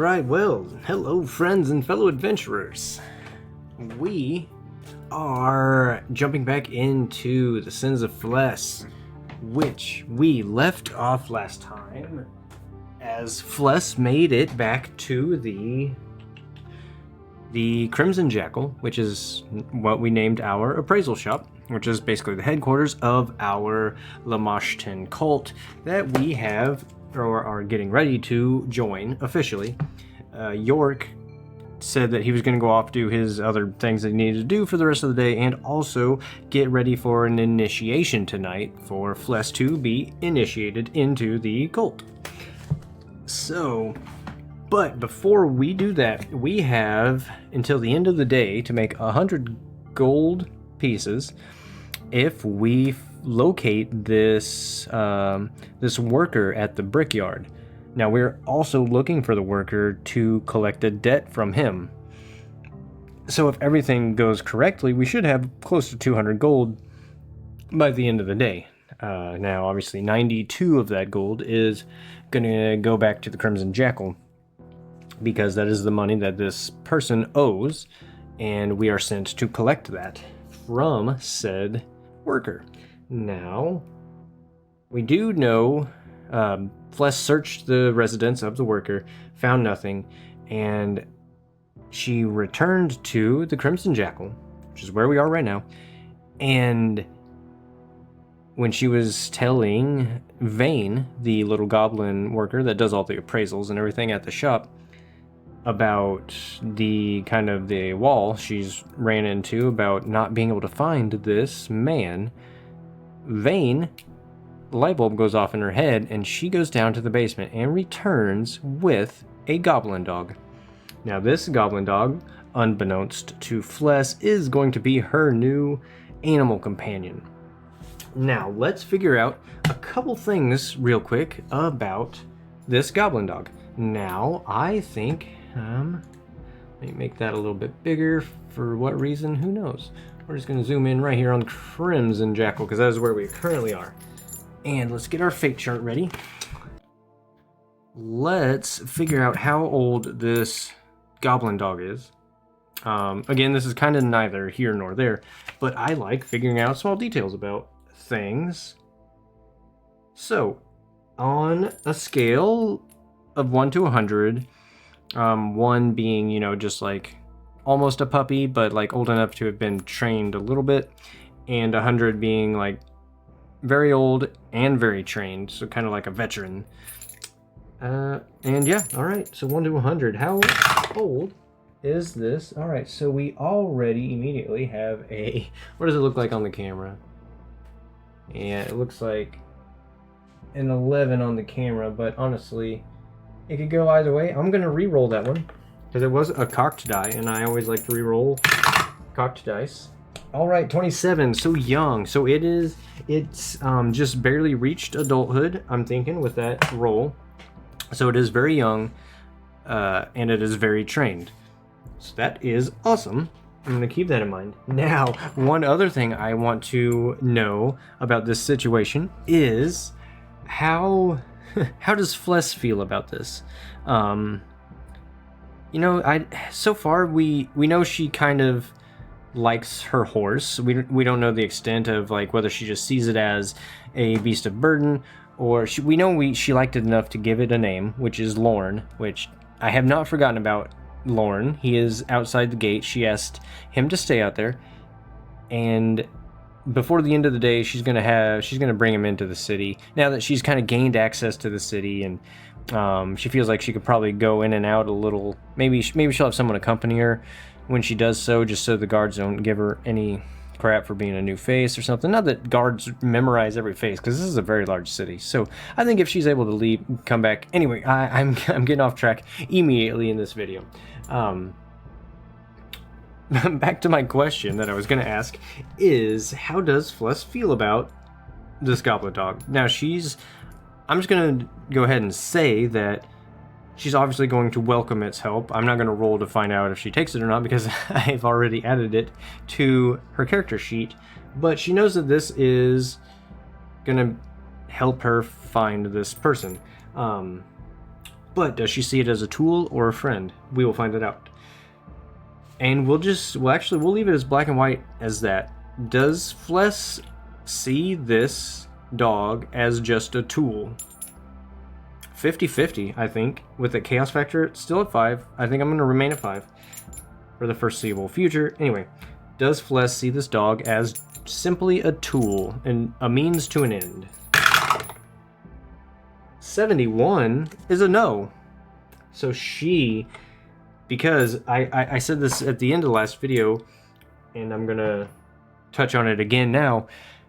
Alright, well, hello friends and fellow adventurers. We are jumping back into the Sins of Fless, which we left off last time as Fless made it back to the Crimson Jackal, which is what we named our appraisal shop, which is basically the headquarters of our Lamashton cult that we have or are getting ready to join officially. York said that he was going to go off do his other things that he needed to do for the rest of the day and also get ready for an initiation tonight for Fless to be initiated into the cult. So, but before we do that, we have until the end of the day to make 100 gold pieces if we locate this this worker at the brickyard. Now we're also looking for the worker to collect a debt from him. So if everything goes correctly, we should have close to 200 gold by the end of the day. Now obviously 92 of that gold is going to go back to the Crimson Jackal because that is the money that this person owes, and we are sent to collect that from said worker. Now, we do know Fless searched the residence of the worker, found nothing, and she returned to the Crimson Jackal, which is where we are right now, and when she was telling Vane, the little goblin worker that does all the appraisals and everything at the shop, about the kind of the wall she's ran into about not being able to find this man, Vane, the light bulb goes off in her head and she goes down to the basement and returns with a goblin dog. Now this goblin dog, unbeknownst to Fless, is going to be her new animal companion. Now let's figure out a couple things real quick about this goblin dog. Now I think, let me make that a little bit bigger. For what reason? Who knows? We're just going to zoom in right here on Crimson Jackal because that is where we currently are. And let's get our fate chart ready. Let's figure out how old this goblin dog is. Again, this is kind of neither here nor there, but I like figuring out small details about things. So, on a scale of 1 to 100, 1 being, you know, just like almost a puppy, but like old enough to have been trained a little bit, and 100 being like very old and very trained, so kind of like a veteran. And yeah, all right, so 1 to 100. How old is this? All right, so we already immediately have a, what does it look like on the camera? Yeah, it looks like an 11 on the camera, but honestly, it could go either way. I'm gonna re-roll that one because it was a cocked die, and I always like to re-roll cocked dice. All right, 27, so young. So it's just barely reached adulthood, I'm thinking, with that roll. So it is very young, and it is very trained. So that is awesome. I'm going to keep that in mind. Now, one other thing I want to know about this situation is how does Fless feel about this? You know, so far we know she kind of likes her horse. We don't know the extent of like whether she just sees it as a beast of burden, or she liked it enough to give it a name, which is Lorne, which I have not forgotten about. Lorne, he is outside the gate. She asked him to stay out there, and before the end of the day she's gonna bring him into the city now that she's kind of gained access to the city, and she feels like she could probably go in and out a little. Maybe she'll have someone accompany her when she does so, just so the guards don't give her any crap for being a new face or something. Not that guards memorize every face, because this is a very large city. So I think if she's able to leave, come back. Anyway, I'm getting off track immediately in this video. Back to my question that I was going to ask is, how does Fless feel about this goblin dog? Now I'm just going to go ahead and say that she's obviously going to welcome its help. I'm not going to roll to find out if she takes it or not because I've already added it to her character sheet. But she knows that this is going to help her find this person. But does she see it as a tool or a friend? We will find it out. And we'll leave it as black and white as that. Does Fless see this dog as just a tool? 50-50, I think. With the chaos factor still at 5. I think I'm going to remain at 5 for the foreseeable future. Anyway, does Fless see this dog as simply a tool and a means to an end? 71 is a no. So she, because I said this at the end of the last video, and I'm going to touch on it again now,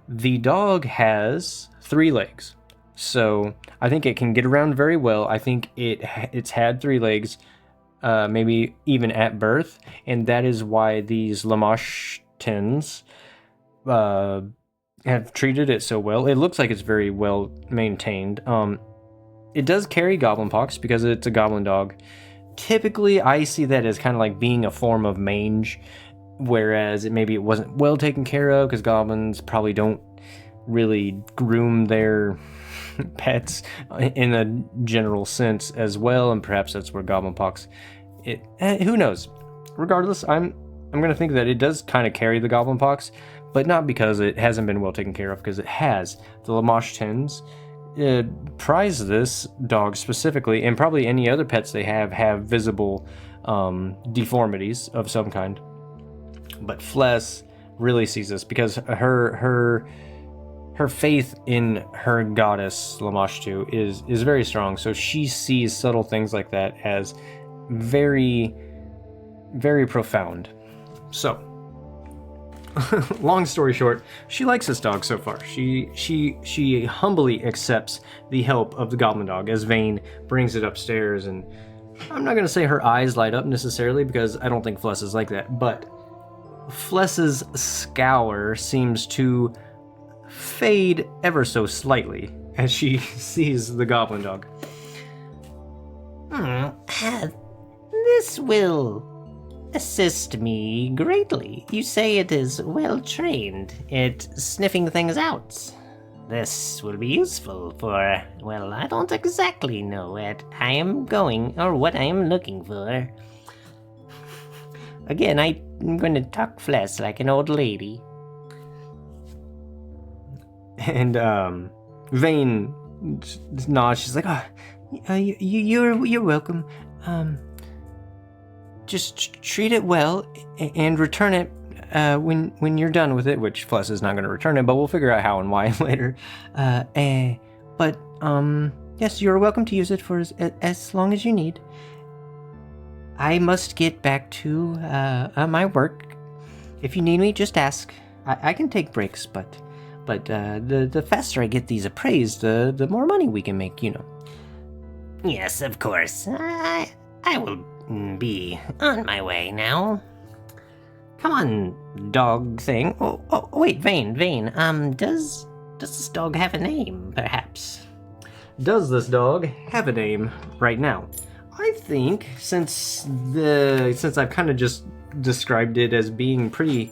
the dog has 3 legs. So I think it can get around very well. I think it's had 3 legs, maybe even at birth, and that is why these Lamashtuns have treated it so well. It looks like it's very well maintained. It does carry goblin pox because it's a goblin dog. Typically, I see that as kind of like being a form of mange, whereas maybe it wasn't well taken care of because goblins probably don't really groom their pets in a general sense as well, and perhaps that's where goblin pox. Who knows? Regardless, I'm going to think that it does kind of carry the goblin pox, but not because it hasn't been well taken care of, because it has. The Lamashtuns prize this dog specifically, and probably any other pets they have visible deformities of some kind. But Fless really sees this because her faith in her goddess Lamashtu is very strong. So she sees subtle things like that as very, very profound. So, long story short, she likes this dog so far. She humbly accepts the help of the goblin dog as Vane brings it upstairs, and I'm not gonna say her eyes light up necessarily because I don't think Fless is like that, but Fless's scour seems to fade ever so slightly as she sees the goblin dog. This will assist me greatly. You say it is well trained at sniffing things out. This will be useful for, well, I don't exactly know where I am going or what I am looking for. Again, I'm going to talk Fless like an old lady. And Vane nods. She's like, you're welcome. Just treat it well and return it when you're done with it. Which Fless is not going to return it, but we'll figure out how and why later. But yes, you're welcome to use it for as long as you need. I must get back to my work. If you need me, just ask. I can take breaks, but the faster I get these appraised, the more money we can make, you know. Yes, of course. I will be on my way now. Come on, dog thing. Oh wait, Vane. Does this dog have a name, perhaps? Does this dog have a name right now? I think since I've kind of just described it as being pretty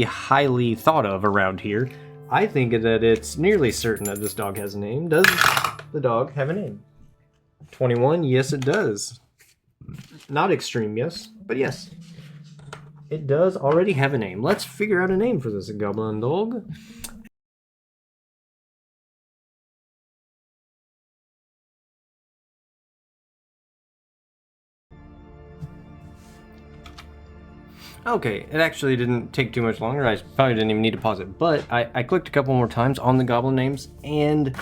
highly thought of around here, I think that it's nearly certain that this dog has a name. Does the dog have a name? 21, yes it does. Not extreme, yes, but yes. It does already have a name. Let's figure out a name for this goblin dog. Okay, it actually didn't take too much longer. I probably didn't even need to pause it, but I clicked a couple more times on the goblin names, and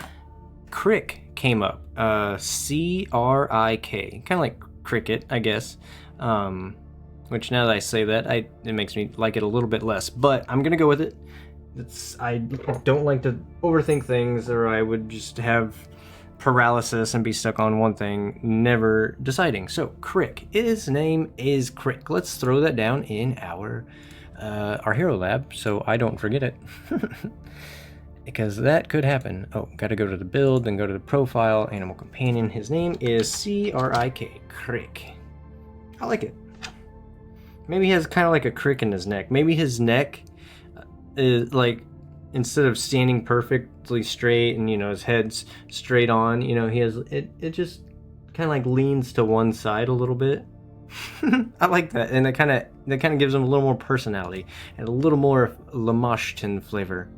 Crick came up. C-R-I-K. Kind of like cricket, I guess. Which now that I say that, it makes me like it a little bit less, but I'm gonna go with it. I don't like to overthink things, or I would just have paralysis and be stuck on one thing, never deciding. So Crick, his name is Crick. Let's throw that down in our hero lab so I don't forget it. Because that could happen. Oh, gotta go to the build, then go to the profile, animal companion. His name is C-R-I-K, Crick. I like it. Maybe he has kind of like a crick in his neck. Maybe his neck is like instead of standing perfectly straight and, you know, his head's straight on, you know, he has it just kind of like leans to one side a little bit. I like that, and that kind of gives him a little more personality and a little more Lamashton flavor.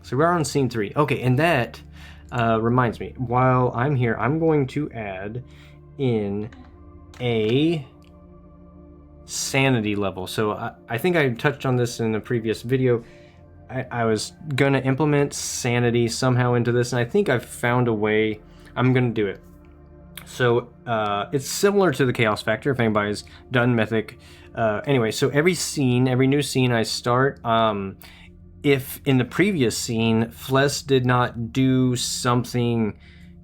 So we're on scene 3. Okay, and that reminds me, while I'm here, I'm going to add in a sanity level. So I think I touched on this in the previous video. I was going to implement sanity somehow into this, and I think I've found a way. I'm going to do it. So it's similar to the Chaos Factor, if anybody's done Mythic. Anyway, so every new scene I start, if in the previous scene, Fless did not do something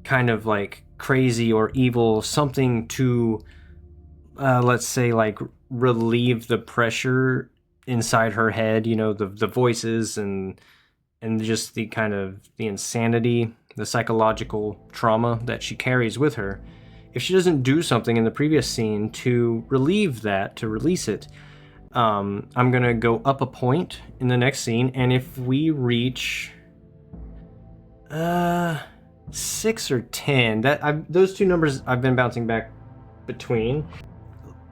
kind of like crazy or evil, something to, let's say, like relieve the pressure inside her head, you know, the voices and just the kind of the insanity, the psychological trauma that she carries with her. If she doesn't do something in the previous scene to relieve that, to release it, I'm gonna go up a point in the next scene, and if we reach 6 or 10, those two numbers I've been bouncing back between.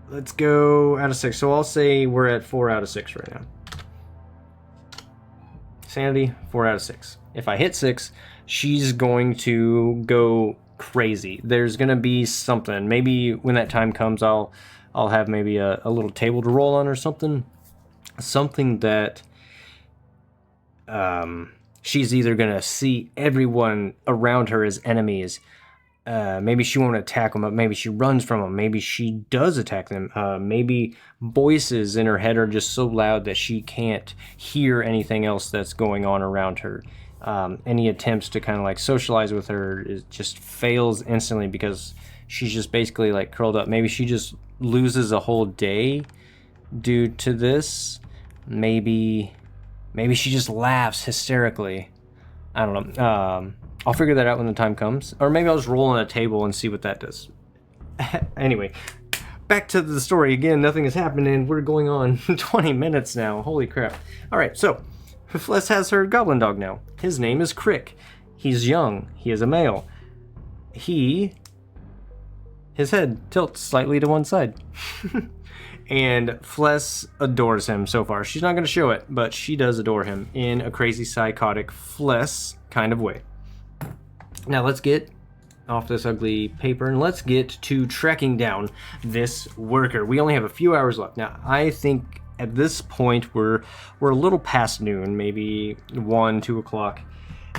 Let's go out of 6. So I'll say we're at 4 out of 6 right now. Sanity, 4 out of 6. If I hit 6, she's going to go crazy. There's gonna be something. Maybe when that time comes, I'll have maybe a little table to roll on or something that she's either gonna see everyone around her as enemies. Maybe she won't attack them, but maybe she runs from them. Maybe she does attack them. Maybe voices in her head are just so loud that she can't hear anything else that's going on around her. Any attempts to kind of like socialize with her just fails instantly because she's just basically like curled up. Maybe she just loses a whole day due to this. Maybe she just laughs hysterically. I don't know. I'll figure that out when the time comes. Or maybe I'll just roll on a table and see what that does. Anyway, back to the story. Again, nothing has happened and we're going on 20 minutes now. Holy crap. Alright, so Fless has her goblin dog now. His name is Crick. He's young. He is a male. His head tilts slightly to one side. And Fless adores him so far. She's not going to show it, but she does adore him in a crazy, psychotic Fless kind of way. Now let's get off this ugly paper and let's get to tracking down this worker. We only have a few hours left. Now, I think at this point we're a little past noon, maybe 1, 2 o'clock,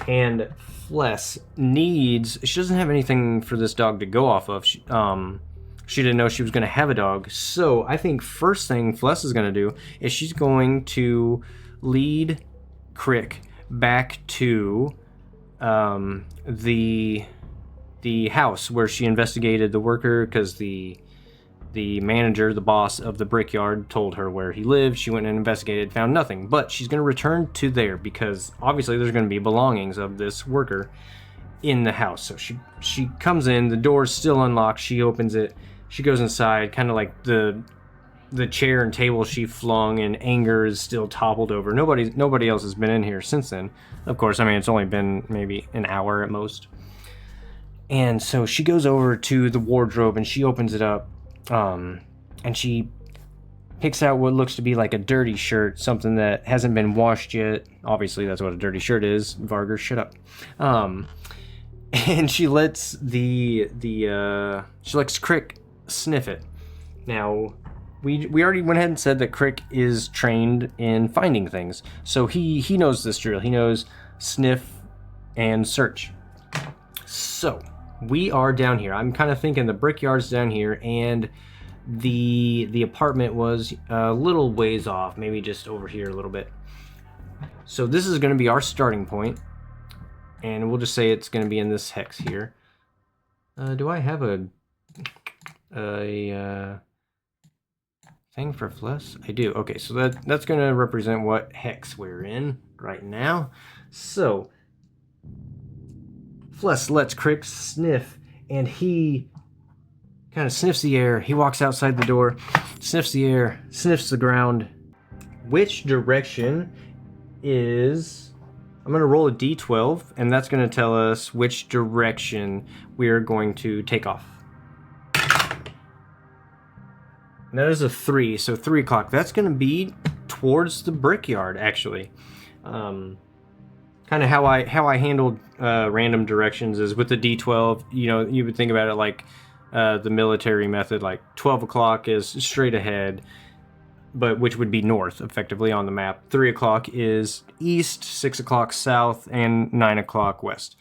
and Fless she doesn't have anything for this dog to go off of. She didn't know she was going to have a dog. So I think first thing Fless is going to do is she's going to lead Crick back to the house where she investigated the worker, because the manager, the boss of the brickyard, told her where he lived. She went and investigated, found nothing. But she's going to return to there because obviously there's going to be belongings of this worker in the house. So she comes in, the door's still unlocked, she opens it, she goes inside, kind of like the chair and table she flung in anger is still toppled over. Nobody else has been in here since then. Of course, I mean, it's only been maybe an hour at most. And so she goes over to the wardrobe and she opens it up, and she picks out what looks to be like a dirty shirt, something that hasn't been washed yet. Obviously, that's what a dirty shirt is. Vargas, shut up. And she lets she lets Crick sniff it. Now, we already went ahead and said that Crick is trained in finding things. So he knows this drill. He knows sniff and search. So we are down here. I'm kind of thinking the brickyard's down here and the apartment was a little ways off, maybe just over here a little bit. So this is going to be our starting point. And we'll just say it's going to be in this hex here. Do I have a thing for Fless? I do. Okay, so that's going to represent what hex we're in right now. So Fless lets Crick sniff, and he kind of sniffs the air. He walks outside the door, sniffs the air, sniffs the ground. Which direction is... I'm going to roll a d12, and that's going to tell us which direction we're going to take off. And that is a 3, so 3 o'clock. That's going to be towards the brickyard, actually. Kind of how I handled random directions is with the d12, you know, you would think about it like the military method, like 12 o'clock is straight ahead, but which would be north, effectively, on the map. 3 o'clock is east, 6 o'clock south, and 9 o'clock west,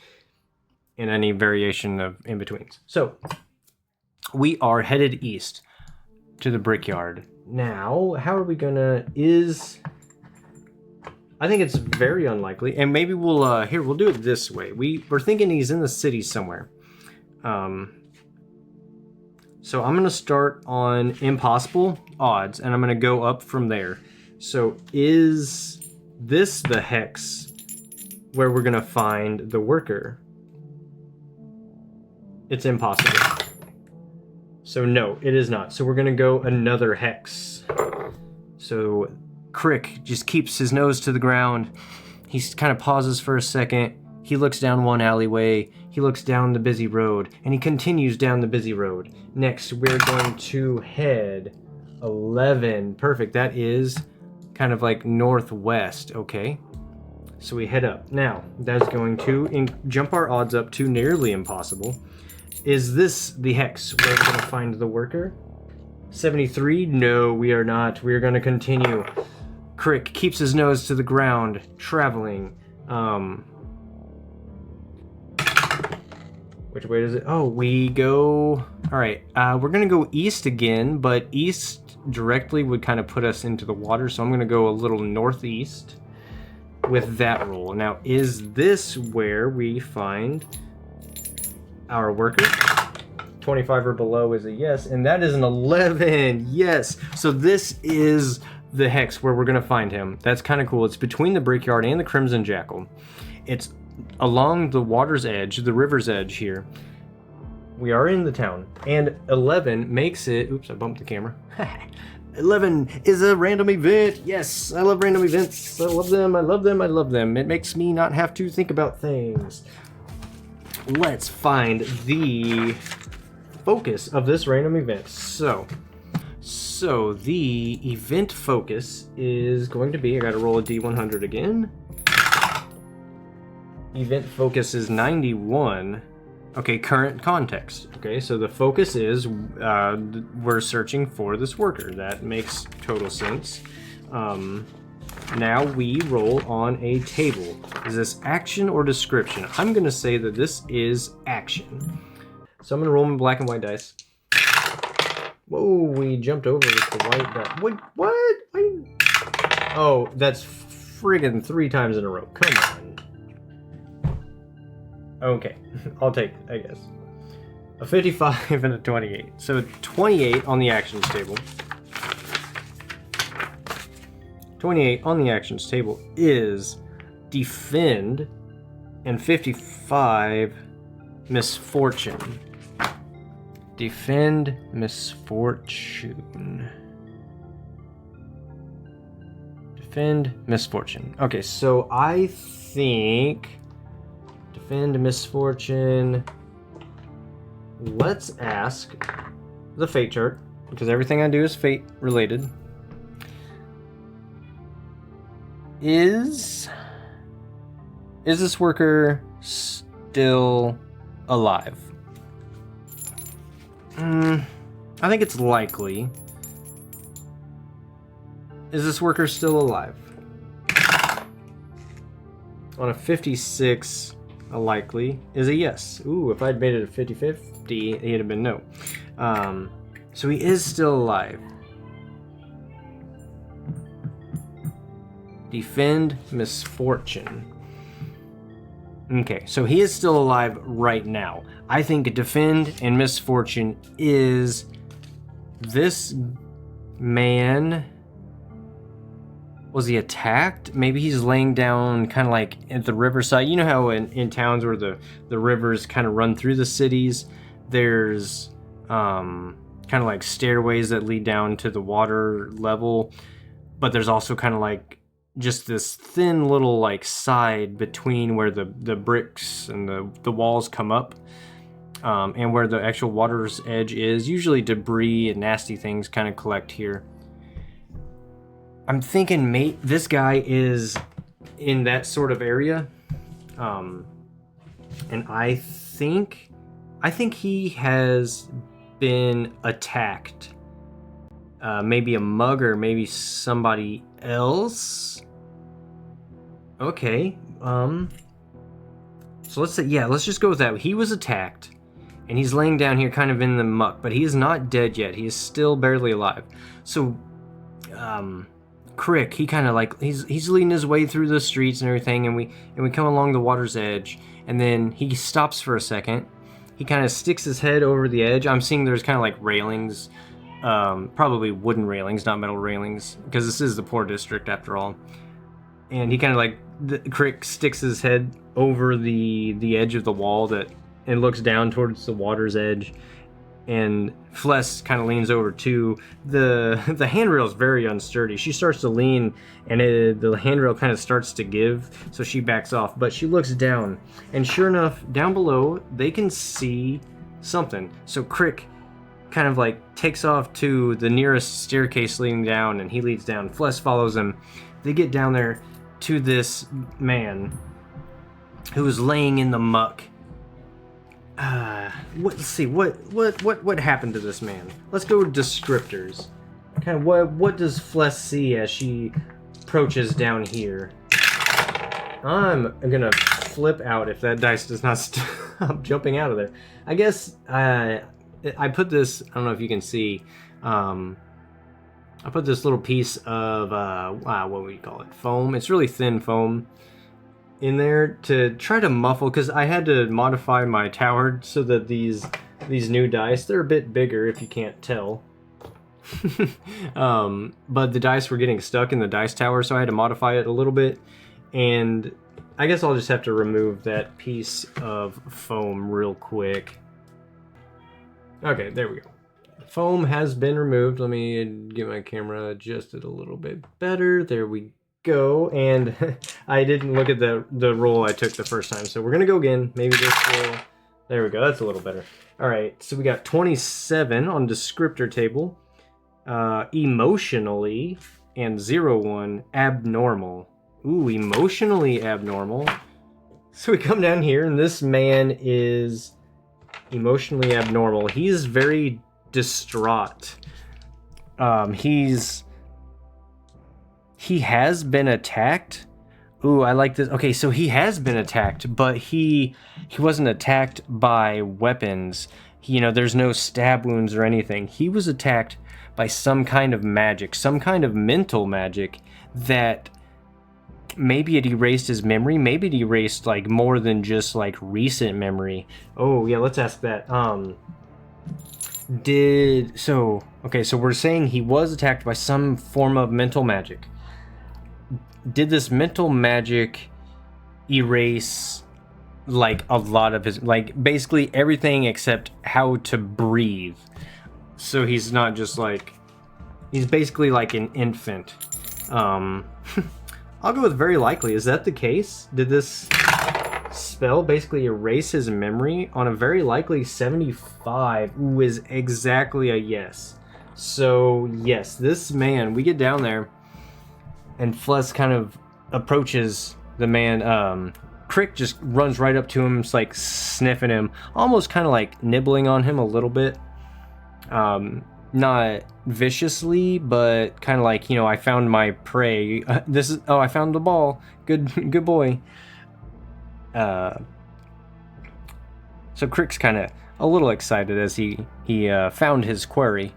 and any variation of in-betweens. So, we are headed east to the brickyard. Now, how are we gonna... I think it's very unlikely, and maybe we'll do it this way. We're thinking he's in the city somewhere. So I'm going to start on impossible odds, and I'm going to go up from there. So is this the hex where we're going to find the worker? It's impossible. So no, it is not. So we're going to go another hex. So Crick just keeps his nose to the ground. He kind of pauses for a second. He looks down one alleyway, he looks down the busy road, and he continues down the busy road. Next, we're going to head 11. Perfect, that is kind of like northwest, okay? So we head up. Now, that's going to jump our odds up to nearly impossible. Is this the hex where we're going to find the worker? 73? No, we are not. We are going to continue. Crick keeps his nose to the ground, traveling. Which way does it? Oh, we go... Alright, we're going to go east again, but east directly would kind of put us into the water, so I'm going to go a little northeast with that roll. Now, is this where we find our worker? 25 or below is a yes, and that is an 11. Yes! So this is the hex where we're going to find him. That's kind of cool. It's between the brickyard and the Crimson Jackal. It's along the water's edge, the river's edge here. We are in the town, and 11 makes it... Oops, I bumped the camera. 11 is a random event. Yes, I love random events. I love them, I love them, I love them. It makes me not have to think about things. Let's find the focus of this random event. So the event focus is going to be... I gotta roll a D100 again. Event focus is 91. Okay, current context. Okay, so the focus is we're searching for this worker. That makes total sense. Now we roll on a table. Is this action or description? I'm going to say that this is action. So I'm going to roll my black and white dice. Whoa, we jumped over with the white die. What? Oh, that's friggin' 3 times in a row. Come on. Okay, I'll take, I guess. A 55 and a 28. So 28 on the actions table. 28 on the actions table is defend, and 55 misfortune. Defend misfortune. Defend misfortune. Okay, so I think... Defend misfortune. Let's ask the fate chart, because everything I do is fate related. Is this worker still alive? I think it's likely. Is this worker still alive? On a 56... A likely is a yes. Ooh, if I'd made it a 50-50, it'd have been no. So he is still alive. Defend misfortune. Okay, so he is still alive right now. I think defend and misfortune is this man... Was he attacked? Maybe he's laying down kind of like at the riverside. You know how in towns where the rivers kind of run through the cities, there's kind of like stairways that lead down to the water level, but there's also kind of like just this thin little like side between where the bricks and the walls come up, and where the actual water's edge is. Usually debris and nasty things kind of collect here. I'm thinking this guy is in that sort of area, and I think he has been attacked. Maybe a mugger, maybe somebody else. Okay. So let's just go with that. He was attacked, and he's laying down here kind of in the muck, but he is not dead yet. He is still barely alive. So, Crick, he kind of like, he's leading his way through the streets and everything, and we come along the water's edge, and then he stops for a second. He kind of sticks his head over the edge. I'm seeing there's kind of like railings, probably wooden railings, not metal railings, because this is the poor district after all. And he kind of like, Crick sticks his head over the edge of the wall and looks down towards the water's edge. And Fless kind of leans over too. The handrail is very unsturdy. She starts to lean, and the handrail kind of starts to give, so she backs off. But she looks down, and sure enough, down below, they can see something. So Crick kind of like takes off to the nearest staircase leading down, and he leads down. Fless follows him. They get down there to this man who is laying in the muck. Let's see, what happened to this man? Let's go with descriptors. Kind of what does Fless see as she approaches down here? I'm gonna flip out if that dice does not stop jumping out of there. I guess I put this, I don't know if you can see, I put this little piece of, what would you call it? Foam. It's really thin foam in there to try to muffle, because I had to modify my tower so that these new dice, they're a bit bigger if you can't tell. But the dice were getting stuck in the dice tower, so I had to modify it a little bit. And I guess I'll just have to remove that piece of foam real quick. Okay, there we go. Foam has been removed. Let me get my camera adjusted a little bit better. There we go. And I didn't look at the roll I took the first time, so we're gonna go again. Maybe this will... There we go. That's a little better. All right, so we got 27 on descriptor table. Emotionally, and 01 abnormal. Ooh, emotionally abnormal. So we come down here, and this man is emotionally abnormal. He's very distraught. He has been attacked. Ooh, I like this. Okay, so he has been attacked, but he wasn't attacked by weapons. There's no stab wounds or anything. He was attacked by some kind of magic, some kind of mental magic that maybe it erased his memory, maybe it erased like more than just like recent memory. Oh yeah, let's ask that. So we're saying he was attacked by some form of mental magic. Did this mental magic erase like a lot of his, like basically everything except how to breathe? So he's not just like, he's basically like an infant. I'll go with very likely. Is that the case? Did this spell basically erase his memory? On a very likely 75, ooh, is exactly a yes. So yes, this man, we get down there, and Fless kind of approaches the man. Crick just runs right up to him, it's like sniffing him, almost kind of like nibbling on him a little bit. Not viciously, but kind of like, I found my prey. I found the ball. Good boy. So Crick's kind of a little excited as he found his quarry.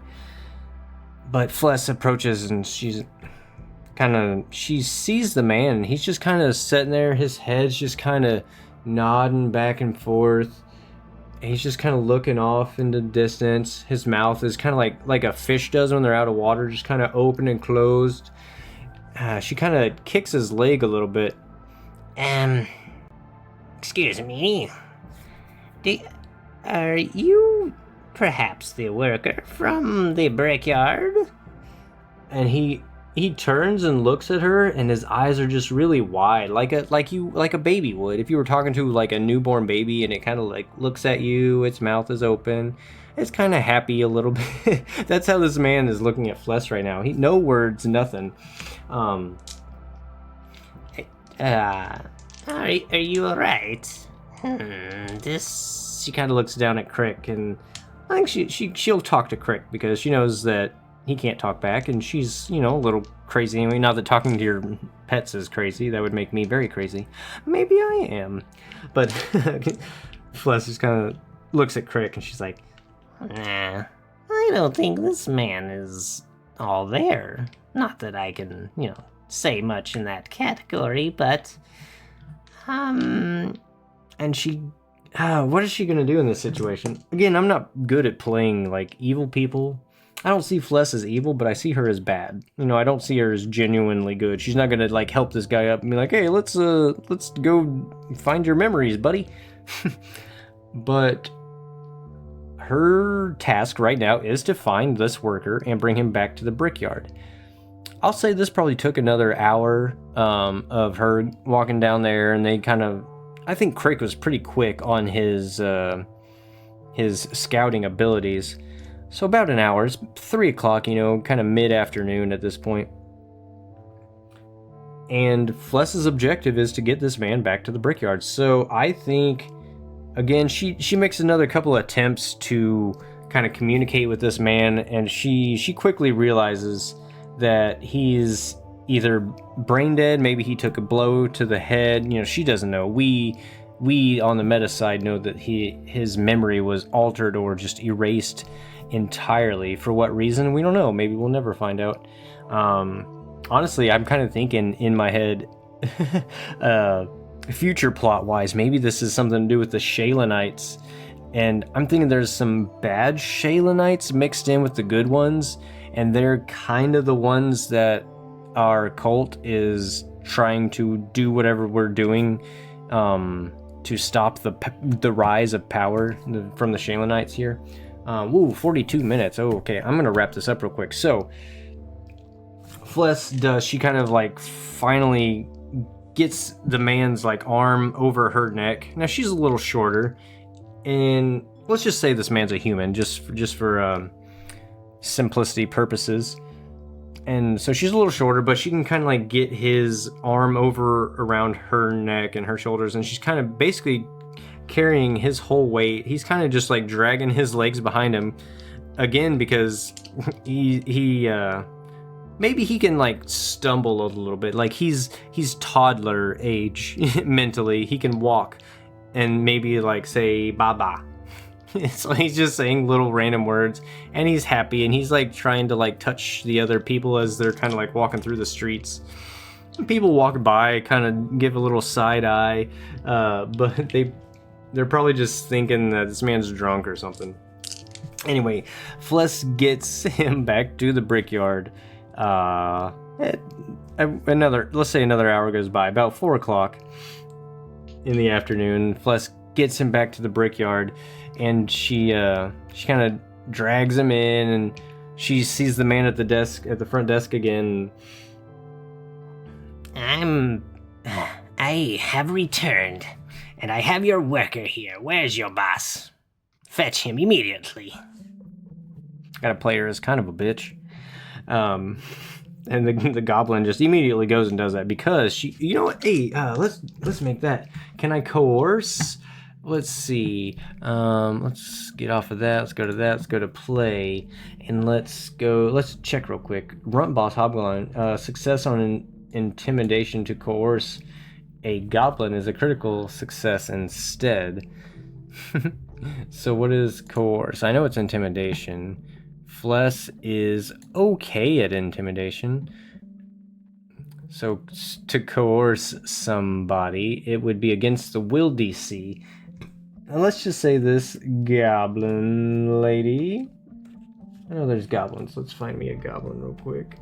But Fless approaches, and she sees the man, and he's just kind of sitting there. His head's just kind of nodding back and forth. He's just kind of looking off in the distance. His mouth is kind of like a fish does when they're out of water, just kind of open and closed. She kind of kicks his leg a little bit. Excuse me. Are you perhaps the worker from the brickyard? And he he turns and looks at her, and his eyes are just really wide, like a baby would. If you were talking to like a newborn baby, and it kind of like looks at you, its mouth is open, it's kind of happy a little bit. That's how this man is looking at Fless right now. He no words, nothing. Are you alright? This... She kind of looks down at Crick, and I think she'll talk to Crick because she knows that he can't talk back, and she's, you know, a little crazy anyway. Not that talking to your pets is crazy. That would make me very crazy. Maybe I am. But Fless just kind of looks at Crick, and she's like, Nah, I don't think this man is all there. Not that I can, say much in that category, but... And she... what is she going to do in this situation? Again, I'm not good at playing, like, evil people. I don't see Fless as evil, but I see her as bad. I don't see her as genuinely good. She's not gonna like help this guy up and be like, "Hey, let's go find your memories, buddy." But her task right now is to find this worker and bring him back to the brickyard. I'll say this probably took another hour of her walking down there, and they kind of... I think Crick was pretty quick on his scouting abilities. So about an hour. It's 3 o'clock, kind of mid-afternoon at this point. And Fless's objective is to get this man back to the brickyard. So I think, again, she makes another couple of attempts to kind of communicate with this man, and she quickly realizes that he's either brain dead, maybe he took a blow to the head. She doesn't know. We on the meta side know that his memory was altered or just erased entirely. For what reason, we don't know. Maybe we'll never find out. Honestly, I'm kind of thinking in my head, future plot wise, maybe this is something to do with the Shalenites, and I'm thinking there's some bad Shalenites mixed in with the good ones, and they're kind of the ones that our cult is trying to do whatever we're doing to stop the rise of power from the Shalenites here. 42 minutes. Oh, okay. I'm gonna wrap this up real quick. So, Fless she kind of like finally gets the man's like arm over her neck. Now she's a little shorter, and let's just say this man's a human, just for simplicity purposes. And so she's a little shorter, but she can kind of like get his arm over around her neck and her shoulders, and she's kind of basically carrying his whole weight. He's kind of just like dragging his legs behind him again because he maybe he can like stumble a little bit. Like he's toddler age mentally. He can walk and maybe like say baba. So he's just saying little random words, and he's happy, and he's like trying to like touch the other people as they're kind of like walking through the streets. People walk by, kind of give a little side eye, but they're probably just thinking that this man's drunk or something. Anyway, Fless gets him back to the brickyard. Let's say another hour goes by. About 4 o'clock in the afternoon, Fless gets him back to the brickyard, and she kind of drags him in, and she sees the man at the front desk again. I have returned, and I have your worker here. Where's your boss? Fetch him immediately. Got a player as kind of a bitch. And the goblin just immediately goes and does that because she, you know what? Hey, let's make that. Can I coerce? Let's see. Let's get off of that. Let's go to that. Let's go to play, and let's check real quick. Runt boss hobgoblin. Success on intimidation to coerce a goblin is a critical success instead. So what is coerce? I know it's intimidation. Fless is okay at intimidation. So to coerce somebody, it would be against the will DC. Now let's just say this goblin lady. I know there's goblins. Let's find me a goblin real quick.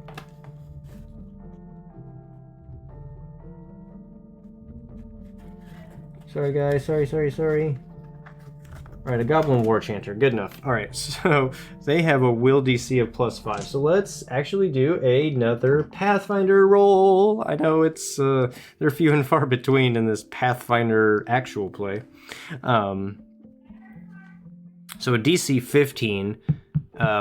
Sorry guys, sorry. Alright, a Goblin War Chanter. Good enough. Alright, so they have a will DC of +5. So let's actually do another Pathfinder roll. I know it's they're few and far between in this Pathfinder actual play. So a DC 15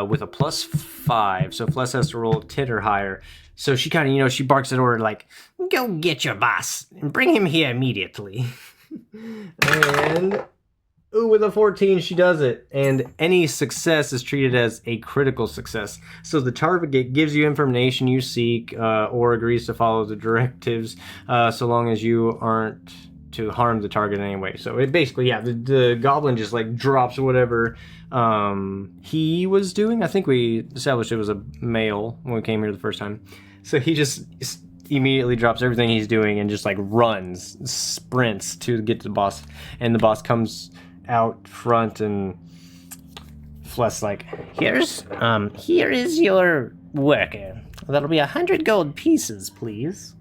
with a +5. So Fless has to roll 10 or higher. So she kind of, she barks at order like, go get your boss and bring him here immediately. And... ooh, with a 14, she does it. And any success is treated as a critical success. So the target gives you information you seek or agrees to follow the directives so long as you aren't to harm the target in any way. So it basically, yeah, the goblin just like drops whatever he was doing. I think we established it was a male when we came here the first time. So he just immediately drops everything he's doing and just like runs, sprints to get to the boss. And the boss comes out front and Fless like, here is your worker. That'll be 100 gold pieces, please.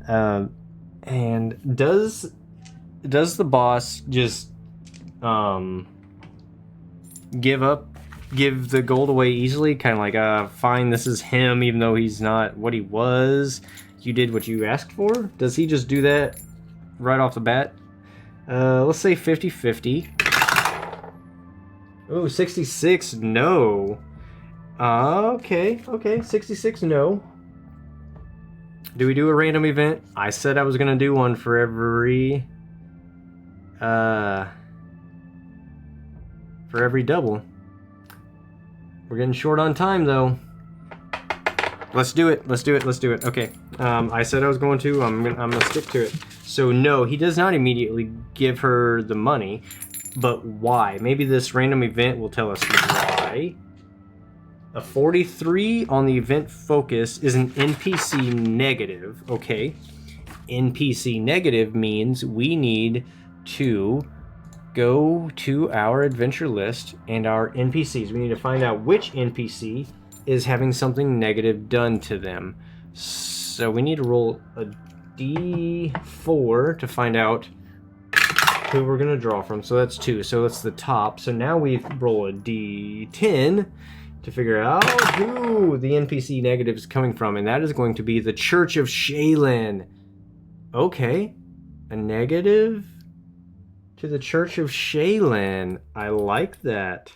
And does the boss just give the gold away easily? Kind of like, fine, this is him, even though he's not what he was. You did what you asked for? Does he just do that right off the bat? Let's say 50-50. Oh, 66, no. Okay, 66, no. Do we do a random event? I said I was gonna do one for every... for every double. We're getting short on time, though. Let's do it. Okay. I said I was going to. I'm gonna stick to it. So no, he does not immediately give her the money. But why? Maybe this random event will tell us why. A 43 on the event focus is an NPC negative. Okay. NPC negative means we need to go to our adventure list and our NPCs. We need to find out which NPC is having something negative done to them. So we need to roll a D4 to find out who we're going to draw from. So that's 2. So that's the top. So now we roll a D10 to figure out who the NPC negative is coming from. And that is going to be the Church of Shaylin. Okay. A negative to the Church of Shaylin. I like that.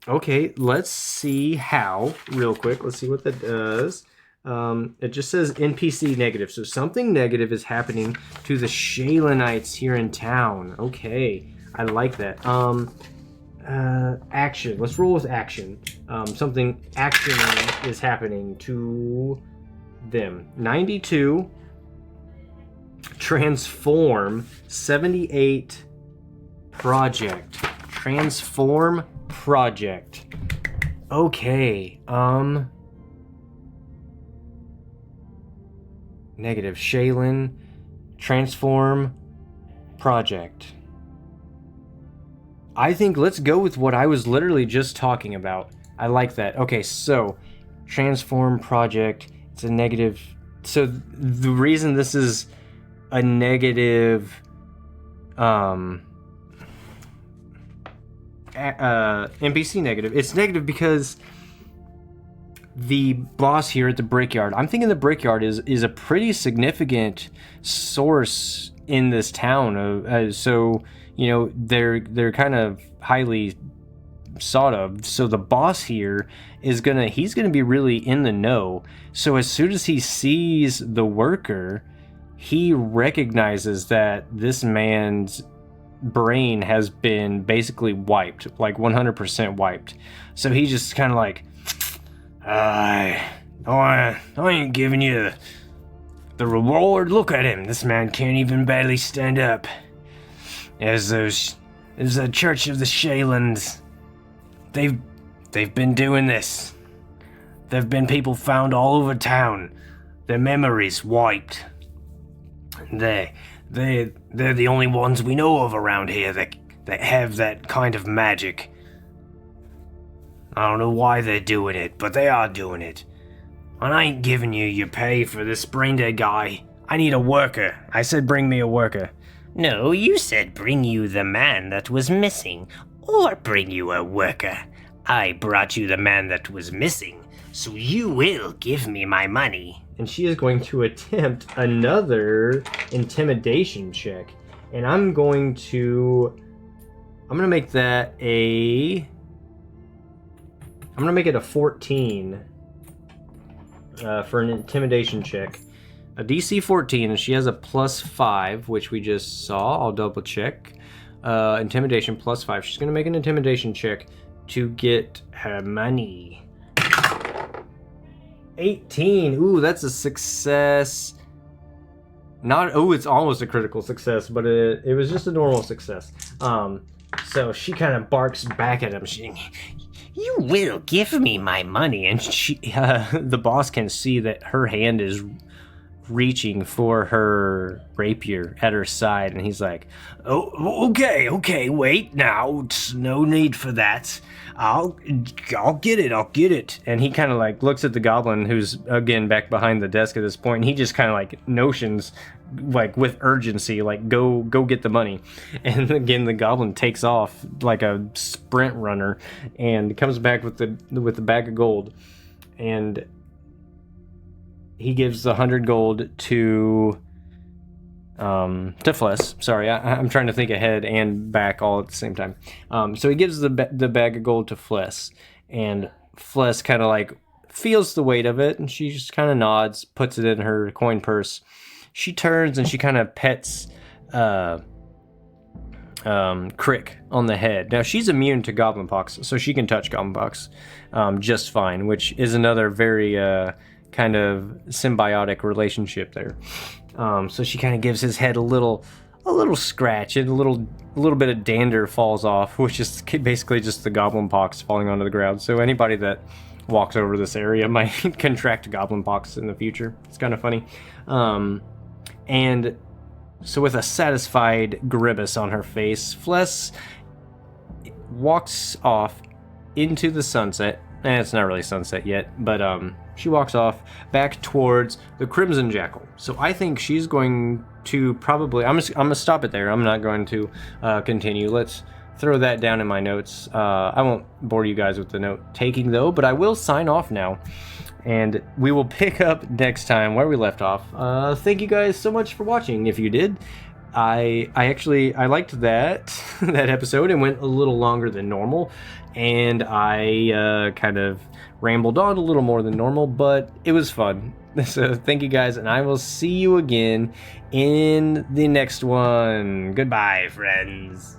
Okay, let's see how, real quick. Let's see what that does. It just says NPC negative. So something negative is happening to the Shaylinites here in town. Okay, I like that. Action. Let's roll with action. Something action is happening to them. 92. Transform. 78. Project. Transform. Project. Okay. Negative. Shaylin. Transform. Project. I think let's go with what I was literally just talking about. I like that. Okay, so transform project. It's a negative. So the reason this is a negative NPC negative, it's negative because the boss here at the Brickyard, I'm thinking the Brickyard is a pretty significant source in this town. So you know, they're kind of highly sought of. So the boss here he's gonna be really in the know. So as soon as he sees the worker, he recognizes that this man's brain has been basically wiped, like 100% wiped. So he just kind of like, I ain't giving you the reward. Look at him. This man can't even barely stand up. There's the Church of the Shaylins. They've been doing this. There've been people found all over town. Their memories wiped. They're the only ones we know of around here that have that kind of magic. I don't know why they're doing it, but they are doing it. And I ain't giving you your pay for this brain dead guy. I need a worker. I said bring me a worker. No, you said bring you the man that was missing, or bring you a worker. I brought you the man that was missing, so you will give me my money. And she is going to attempt another intimidation check. And I'm going to make that I'm gonna make it a 14 for an intimidation check. A DC 14, and she has a +5, which we just saw. I'll double check. Intimidation +5. She's gonna make an intimidation check to get her money. 18. Ooh, that's a success. It's almost a critical success, but it was just a normal success. So she kind of barks back at him. You will give me my money. And the boss can see that her hand is reaching for her rapier at her side, and he's like, "Oh, okay, wait now. It's no need for that. I'll get it." And he kind of like looks at the goblin, who's again back behind the desk at this point, and he just kind of like notions, like with urgency, like go get the money. And again, the goblin takes off like a sprint runner and comes back with the bag of gold, and he gives the 100 gold to Fless. Sorry, I'm trying to think ahead and back all at the same time. So he gives the bag of gold to Fless, and Fless kind of like feels the weight of it, and she just kind of nods, puts it in her coin purse. She turns and she kind of pets Crick on the head. Now she's immune to goblin pox, so she can touch goblin pox just fine, which is another very kind of symbiotic relationship there. So she kind of gives his head a little scratch, and a little bit of dander falls off, which is basically just the goblin pox falling onto the ground. So anybody that walks over this area might contract goblin pox in the future. It's kind of funny. And so with a satisfied grimace on her face, Fless walks off into the sunset. And it's not really sunset yet, but she walks off back towards the Crimson Jackal. So I think she's going to probably... I'm gonna stop it there. I'm not going to continue. Let's throw that down in my notes. I won't bore you guys with the note taking though, but I will sign off now. And we will pick up next time where we left off. Thank you guys so much for watching. If you did, I liked that episode. It went a little longer than normal, and I kind of rambled on a little more than normal, but it was fun. So thank you guys, and I will see you again in the next one. Goodbye, friends.